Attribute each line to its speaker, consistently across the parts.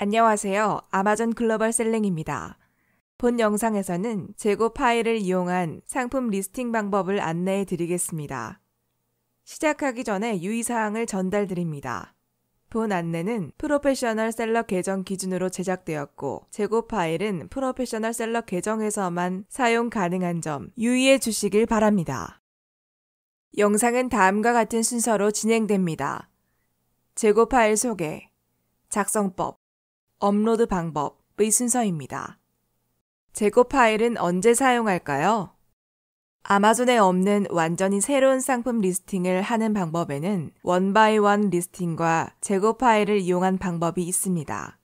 Speaker 1: 안녕하세요. 아마존 글로벌 셀링입니다. 본 영상에서는 재고 파일을 이용한 상품 리스팅 방법을 안내해 드리겠습니다. 시작하기 전에 유의사항을 전달드립니다. 본 안내는 프로페셔널 셀러 계정 기준으로 제작되었고 재고 파일은 프로페셔널 셀러 계정에서만 사용 가능한 점 유의해 주시길 바랍니다. 영상은 다음과 같은 순서로 진행됩니다. 재고 파일 소개, 작성법, 업로드 방법의 순서입니다. 재고 파일은 언제 사용할까요? 아마존에 없는 완전히 새로운 상품 리스팅을 하는 방법에는 원바이원 리스팅과 재고 파일을 이용한 방법이 있습니다.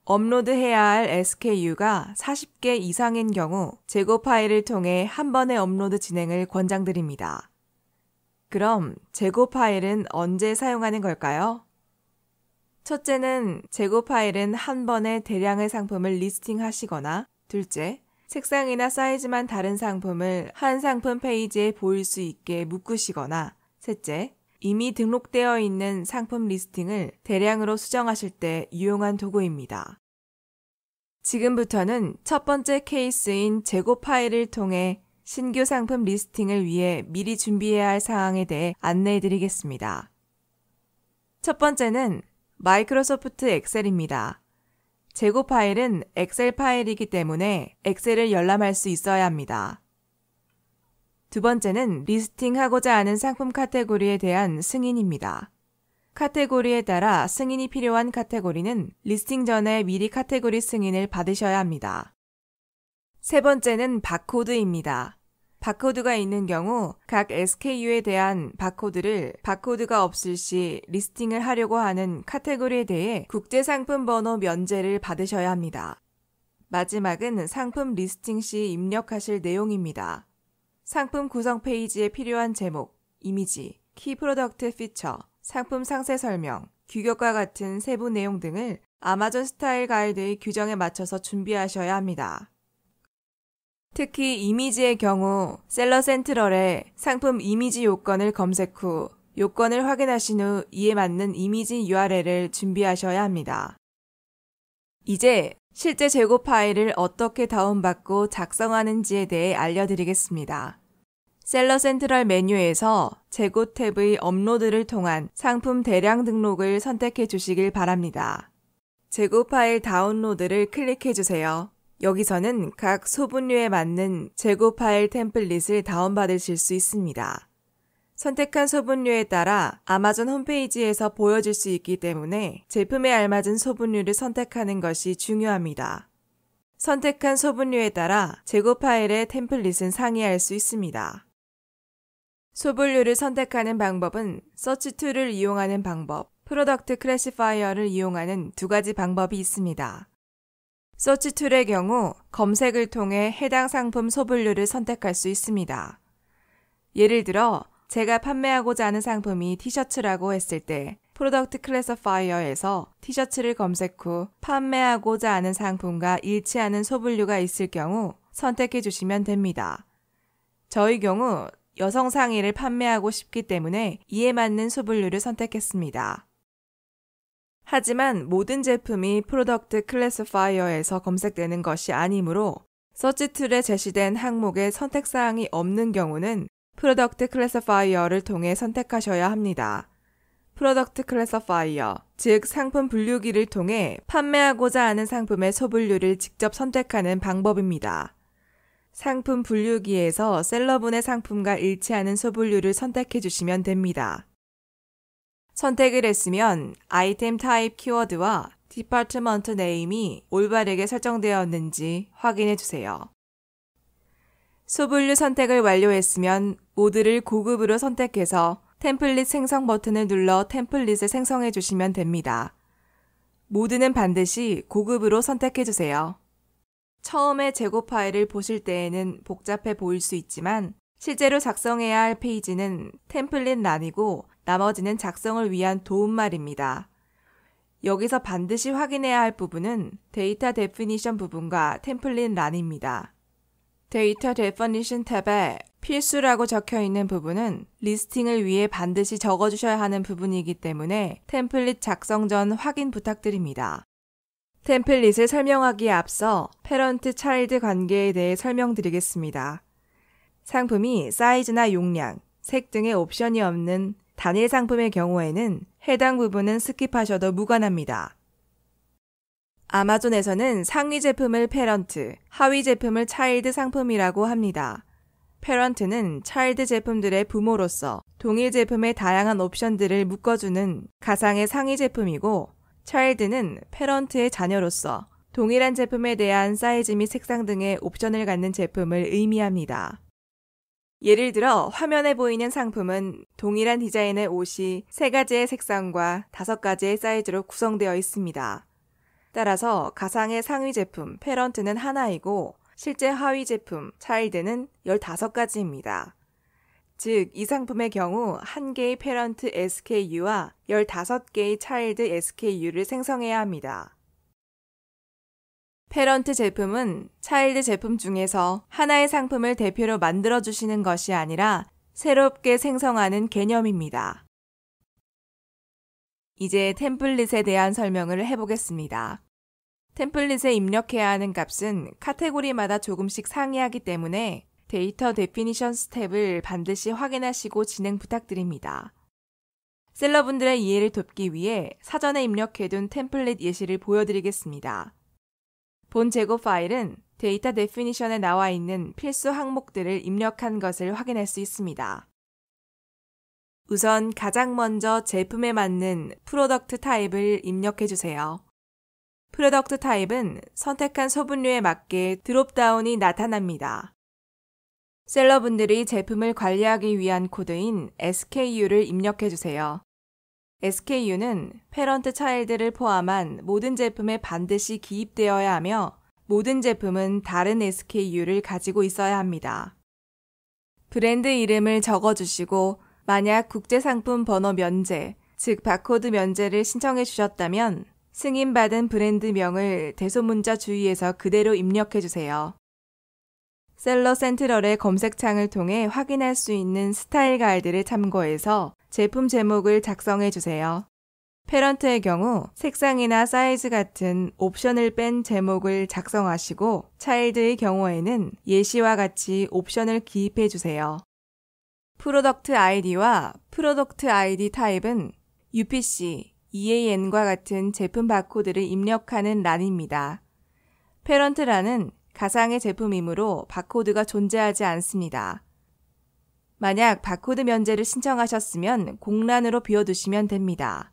Speaker 1: 업로드해야 할 SKU가 40개 이상인 경우 재고 파일을 통해 한 번의 업로드 진행을 권장드립니다. 그럼 재고 파일은 언제 사용하는 걸까요? 첫째는 재고 파일은 한 번에 대량의 상품을 리스팅하시거나, 둘째, 색상이나 사이즈만 다른 상품을 한 상품 페이지에 보일 수 있게 묶으시거나, 셋째, 이미 등록되어 있는 상품 리스팅을 대량으로 수정하실 때 유용한 도구입니다. 지금부터는 첫 번째 케이스인 재고 파일을 통해 신규 상품 리스팅을 위해 미리 준비해야 할 사항에 대해 안내해 드리겠습니다. 첫 번째는 마이크로소프트 엑셀입니다. 재고 파일은 엑셀 파일이기 때문에 엑셀을 열람할 수 있어야 합니다. 두 번째는 리스팅하고자 하는 상품 카테고리에 대한 승인입니다. 카테고리에 따라 승인이 필요한 카테고리는 리스팅 전에 미리 카테고리 승인을 받으셔야 합니다. 세 번째는 바코드입니다. 바코드가 있는 경우 각 SKU에 대한 바코드를 바코드가 없을 시 리스팅을 하려고 하는 카테고리에 대해 국제상품 번호 면제를 받으셔야 합니다. 마지막은 상품 리스팅 시 입력하실 내용입니다. 상품 구성 페이지에 필요한 제목, 이미지, 키 프로덕트 피처, 상품 상세 설명, 규격과 같은 세부 내용 등을 아마존 스타일 가이드의 규정에 맞춰서 준비하셔야 합니다. 특히 이미지의 경우 셀러 센트럴에 상품 이미지 요건을 검색 후 요건을 확인하신 후 이에 맞는 이미지 URL을 준비하셔야 합니다. 이제 실제 재고 파일을 어떻게 다운받고 작성하는지에 대해 알려드리겠습니다. 셀러 센트럴 메뉴에서 재고 탭의 업로드를 통한 상품 대량 등록을 선택해 주시길 바랍니다. 재고 파일 다운로드를 클릭해 주세요. 여기서는 각 소분류에 맞는 재고 파일 템플릿을 다운받으실 수 있습니다. 선택한 소분류에 따라 아마존 홈페이지에서 보여줄 수 있기 때문에 제품에 알맞은 소분류를 선택하는 것이 중요합니다. 선택한 소분류에 따라 재고 파일의 템플릿은 상이할 수 있습니다. 소분류를 선택하는 방법은 서치 툴을 이용하는 방법, 프로덕트 클래시파이어를 이용하는 두 가지 방법이 있습니다. 서치 툴의 경우 검색을 통해 해당 상품 소분류를 선택할 수 있습니다. 예를 들어 제가 판매하고자 하는 상품이 티셔츠라고 했을 때 프로덕트 클래시파이어에서 티셔츠를 검색 후 판매하고자 하는 상품과 일치하는 소분류가 있을 경우 선택해 주시면 됩니다. 저의 경우 여성 상의를 판매하고 싶기 때문에 이에 맞는 소분류를 선택했습니다. 하지만 모든 제품이 프로덕트 클래시파이어에서 검색되는 것이 아니므로 서치 툴에 제시된 항목에 선택사항이 없는 경우는 프로덕트 클래시파이어를 통해 선택하셔야 합니다. 프로덕트 클래시파이어, 즉 상품 분류기를 통해 판매하고자 하는 상품의 소분류를 직접 선택하는 방법입니다. 상품 분류기에서 셀러분의 상품과 일치하는 소분류를 선택해 주시면 됩니다. 선택을 했으면 아이템 타입 키워드와 디파트먼트 네임이 올바르게 설정되었는지 확인해 주세요. 소분류 선택을 완료했으면 모드를 고급으로 선택해서 템플릿 생성 버튼을 눌러 템플릿을 생성해 주시면 됩니다. 모드는 반드시 고급으로 선택해 주세요. 처음에 재고 파일을 보실 때에는 복잡해 보일 수 있지만 실제로 작성해야 할 페이지는 템플릿란이고 나머지는 작성을 위한 도움말입니다. 여기서 반드시 확인해야 할 부분은 데이터 데피니션 부분과 템플릿란입니다. 데이터 데피니션 탭에 필수라고 적혀 있는 부분은 리스팅을 위해 반드시 적어주셔야 하는 부분이기 때문에 템플릿 작성 전 확인 부탁드립니다. 템플릿을 설명하기에 앞서 패런트 차일드 관계에 대해 설명드리겠습니다. 상품이 사이즈나 용량, 색 등의 옵션이 없는 단일 상품의 경우에는 해당 부분은 스킵하셔도 무관합니다. 아마존에서는 상위 제품을 패런트, 하위 제품을 차일드 상품이라고 합니다. 패런트는 차일드 제품들의 부모로서 동일 제품의 다양한 옵션들을 묶어주는 가상의 상위 제품이고, 차일드는 패런트의 자녀로서 동일한 제품에 대한 사이즈 및 색상 등의 옵션을 갖는 제품을 의미합니다. 예를 들어 화면에 보이는 상품은 동일한 디자인의 옷이 3가지의 색상과 5가지의 사이즈로 구성되어 있습니다. 따라서 가상의 상위 제품 패런트는 하나이고 실제 하위 제품 차일드는 15가지입니다. 즉, 이 상품의 경우 1개의 패런트 SKU와 15개의 차일드 SKU를 생성해야 합니다. 패런트 제품은 차일드 제품 중에서 하나의 상품을 대표로 만들어주시는 것이 아니라 새롭게 생성하는 개념입니다. 이제 템플릿에 대한 설명을 해보겠습니다. 템플릿에 입력해야 하는 값은 카테고리마다 조금씩 상이하기 때문에 데이터 데피니션 스텝을 반드시 확인하시고 진행 부탁드립니다. 셀러분들의 이해를 돕기 위해 사전에 입력해둔 템플릿 예시를 보여드리겠습니다. 본 재고 파일은 데이터 데피니션에 나와 있는 필수 항목들을 입력한 것을 확인할 수 있습니다. 우선 가장 먼저 제품에 맞는 프로덕트 타입을 입력해주세요. 프로덕트 타입은 선택한 소분류에 맞게 드롭다운이 나타납니다. 셀러분들이 제품을 관리하기 위한 코드인 SKU를 입력해주세요. SKU는 패런트 차일드를 포함한 모든 제품에 반드시 기입되어야 하며 모든 제품은 다른 SKU를 가지고 있어야 합니다. 브랜드 이름을 적어주시고 만약 국제상품 번호 면제, 즉 바코드 면제를 신청해 주셨다면 승인받은 브랜드명을 대소문자 주의에서 그대로 입력해 주세요. 셀러 센트럴의 검색창을 통해 확인할 수 있는 스타일 가이드를 참고해서 제품 제목을 작성해 주세요. 패런트의 경우 색상이나 사이즈 같은 옵션을 뺀 제목을 작성하시고 차일드의 경우에는 예시와 같이 옵션을 기입해 주세요. 프로덕트 아이디와 프로덕트 아이디 타입은 UPC, EAN과 같은 제품 바코드를 입력하는 란입니다. 패런트란은 가상의 제품이므로 바코드가 존재하지 않습니다. 만약 바코드 면제를 신청하셨으면 공란으로 비워두시면 됩니다.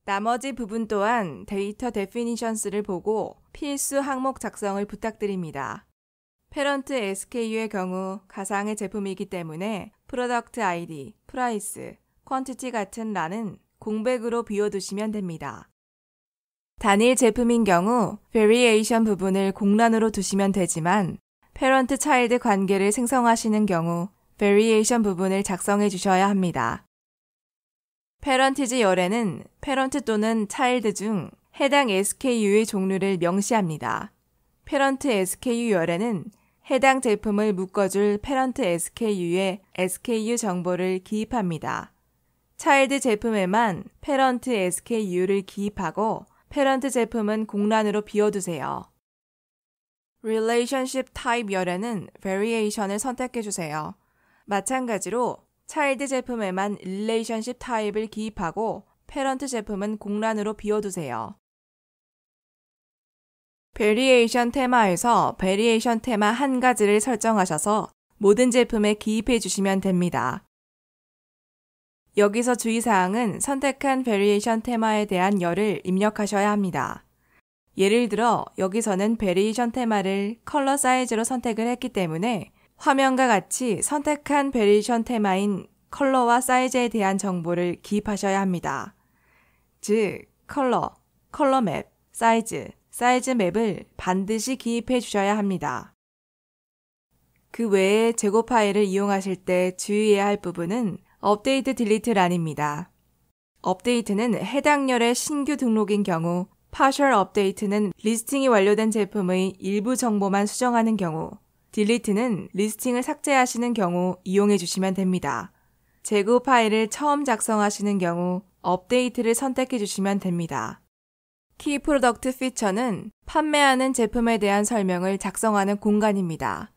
Speaker 1: 나머지 부분 또한 데이터 데피니션스를 보고 필수 항목 작성을 부탁드립니다. 패런트 SKU의 경우 가상의 제품이기 때문에 프로덕트 아이디, 프라이스, 퀀티티 같은 란은 공백으로 비워두시면 됩니다. 단일 제품인 경우 베리에이션 부분을 공란으로 두시면 되지만 패런트 차일드 관계를 생성하시는 경우 베리에이션 부분을 작성해 주셔야 합니다. 패런티지 열에는 패런트 또는 차일드 중 해당 SKU의 종류를 명시합니다. 패런트 SKU 열에는 해당 제품을 묶어줄 패런트 SKU의 SKU 정보를 기입합니다. 차일드 제품에만 패런트 SKU를 기입하고 패런트 제품은 공란으로 비워두세요. Relationship Type 열에는 Variation을 선택해주세요. 마찬가지로 차일드 제품에만 Relationship 타입을 기입하고 패런트 제품은 공란으로 비워두세요. Variation 테마에서 Variation 테마 한 가지를 설정하셔서 모든 제품에 기입해 주시면 됩니다. 여기서 주의사항은 선택한 Variation 테마에 대한 열을 입력하셔야 합니다. 예를 들어 여기서는 Variation 테마를 컬러 사이즈로 선택을 했기 때문에 화면과 같이 선택한 Variation 테마인 컬러와 사이즈에 대한 정보를 기입하셔야 합니다. 즉, 컬러, 컬러 맵, 사이즈, 사이즈 맵을 반드시 기입해 주셔야 합니다. 그 외에 재고 파일을 이용하실 때 주의해야 할 부분은 업데이트 딜리트 란입니다. 업데이트는 해당 열의 신규 등록인 경우, partial 업데이트는 리스팅이 완료된 제품의 일부 정보만 수정하는 경우, 딜리트는 리스팅을 삭제하시는 경우 이용해 주시면 됩니다. 재고 파일을 처음 작성하시는 경우 업데이트를 선택해 주시면 됩니다. 키 프로덕트 피처는 판매하는 제품에 대한 설명을 작성하는 공간입니다.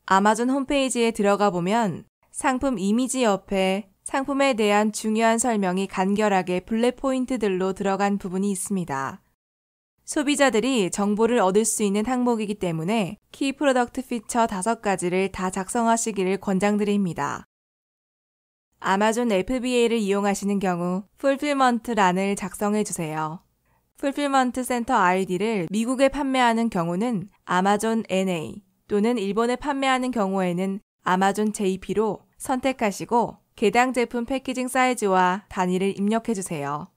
Speaker 1: 아마존 홈페이지에 들어가 보면 상품 이미지 옆에 상품에 대한 중요한 설명이 간결하게 블랙 포인트들로 들어간 부분이 있습니다. 소비자들이 정보를 얻을 수 있는 항목이기 때문에 키 프로덕트 피처 5가지를 다 작성하시기를 권장드립니다. 아마존 FBA를 이용하시는 경우 풀필먼트란을 작성해 주세요. 풀필먼트 센터 아이디를 미국에 판매하는 경우는 아마존 NA 또는 일본에 판매하는 경우에는 아마존 JP로 선택하시고 개당 제품 패키징 사이즈와 단위를 입력해 주세요.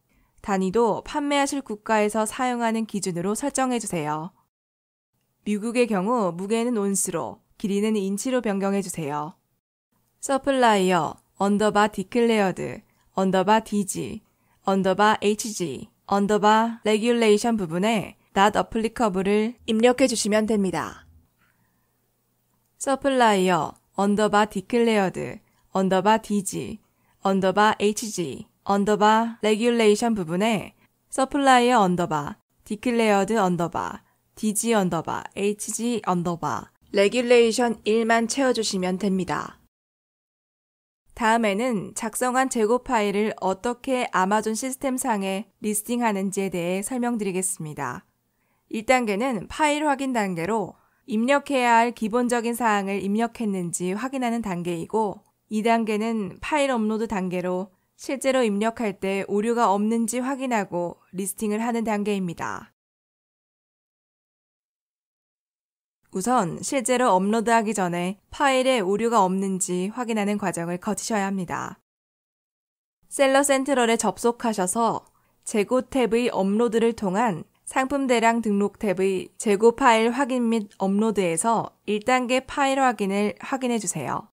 Speaker 1: 단위도 판매하실 국가에서 사용하는 기준으로 설정해 주세요. 미국의 경우 무게는 온스로, 길이는 인치로 변경해 주세요. 서플라이어 _declared _DG _HG regulation 부분에 not applicable을 입력해 주시면 됩니다. 서플라이어 _declared _DG _HG regulation 부분에 서플라이어 declared DG HG regulation 1만 채워주시면 됩니다. 다음에는 작성한 재고 파일을 어떻게 아마존 시스템상에 리스팅하는지에 대해 설명드리겠습니다. 1단계는 파일 확인 단계로 입력해야 할 기본적인 사항을 입력했는지 확인하는 단계이고 2단계는 파일 업로드 단계로 실제로 입력할 때 오류가 없는지 확인하고 리스팅을 하는 단계입니다. 우선 실제로 업로드하기 전에 파일에 오류가 없는지 확인하는 과정을 거치셔야 합니다. 셀러 센트럴에 접속하셔서 재고 탭의 업로드를 통한 상품 대량 등록 탭의 재고 파일 확인 및 업로드에서 1단계 파일 확인을 확인해 주세요.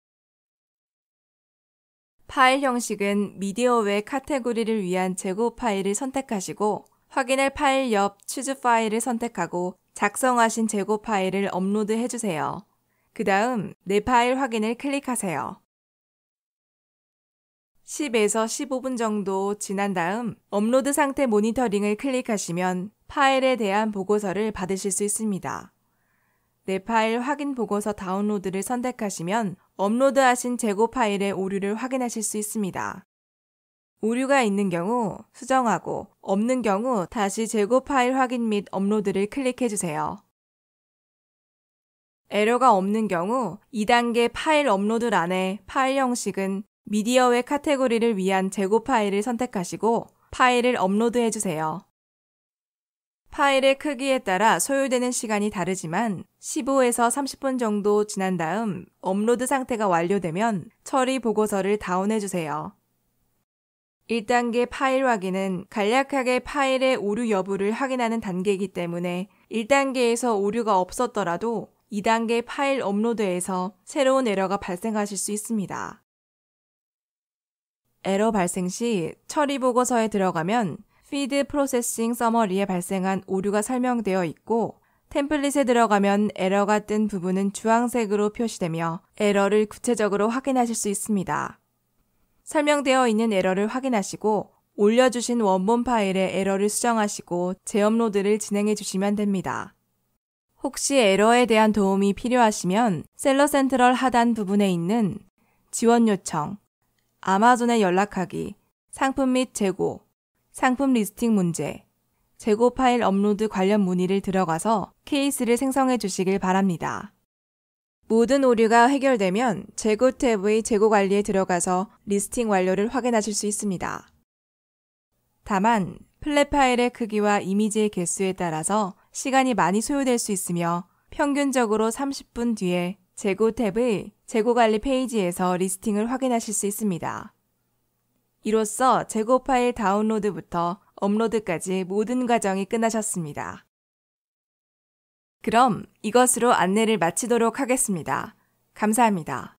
Speaker 1: 파일 형식은 미디어웨 카테고리를 위한 재고 파일을 선택하시고 확인할 파일 옆 추즈 파일을 선택하고 작성하신 재고 파일을 업로드해 주세요. 그 다음 내 파일 확인을 클릭하세요. 10에서 15분 정도 지난 다음 업로드 상태 모니터링을 클릭하시면 파일에 대한 보고서를 받으실 수 있습니다. 내 파일 확인 보고서 다운로드를 선택하시면 업로드하신 재고 파일의 오류를 확인하실 수 있습니다. 오류가 있는 경우 수정하고 없는 경우 다시 재고 파일 확인 및 업로드를 클릭해 주세요. 에러가 없는 경우 2단계 파일 업로드란에 파일 형식은 미디어웨 카테고리를 위한 재고 파일을 선택하시고 파일을 업로드해 주세요. 파일의 크기에 따라 소요되는 시간이 다르지만 15에서 30분 정도 지난 다음 업로드 상태가 완료되면 처리 보고서를 다운해 주세요. 1단계 파일 확인은 간략하게 파일의 오류 여부를 확인하는 단계이기 때문에 1단계에서 오류가 없었더라도 2단계 파일 업로드에서 새로운 에러가 발생하실 수 있습니다. 에러 발생 시 처리 보고서에 들어가면 피드 프로세싱 서머리에 발생한 오류가 설명되어 있고 템플릿에 들어가면 에러가 뜬 부분은 주황색으로 표시되며 에러를 구체적으로 확인하실 수 있습니다. 설명되어 있는 에러를 확인하시고 올려주신 원본 파일의 에러를 수정하시고 재업로드를 진행해 주시면 됩니다. 혹시 에러에 대한 도움이 필요하시면 셀러 센트럴 하단 부분에 있는 지원 요청, 아마존에 연락하기, 상품 및 재고, 상품 리스팅 문제, 재고 파일 업로드 관련 문의를 들어가서 케이스를 생성해 주시길 바랍니다. 모든 오류가 해결되면 재고 탭의 재고 관리에 들어가서 리스팅 완료를 확인하실 수 있습니다. 다만 플랫 파일의 크기와 이미지의 개수에 따라서 시간이 많이 소요될 수 있으며 평균적으로 30분 뒤에 재고 탭의 재고 관리 페이지에서 리스팅을 확인하실 수 있습니다. 이로써 재고 파일 다운로드부터 업로드까지 모든 과정이 끝나셨습니다. 그럼 이것으로 안내를 마치도록 하겠습니다. 감사합니다.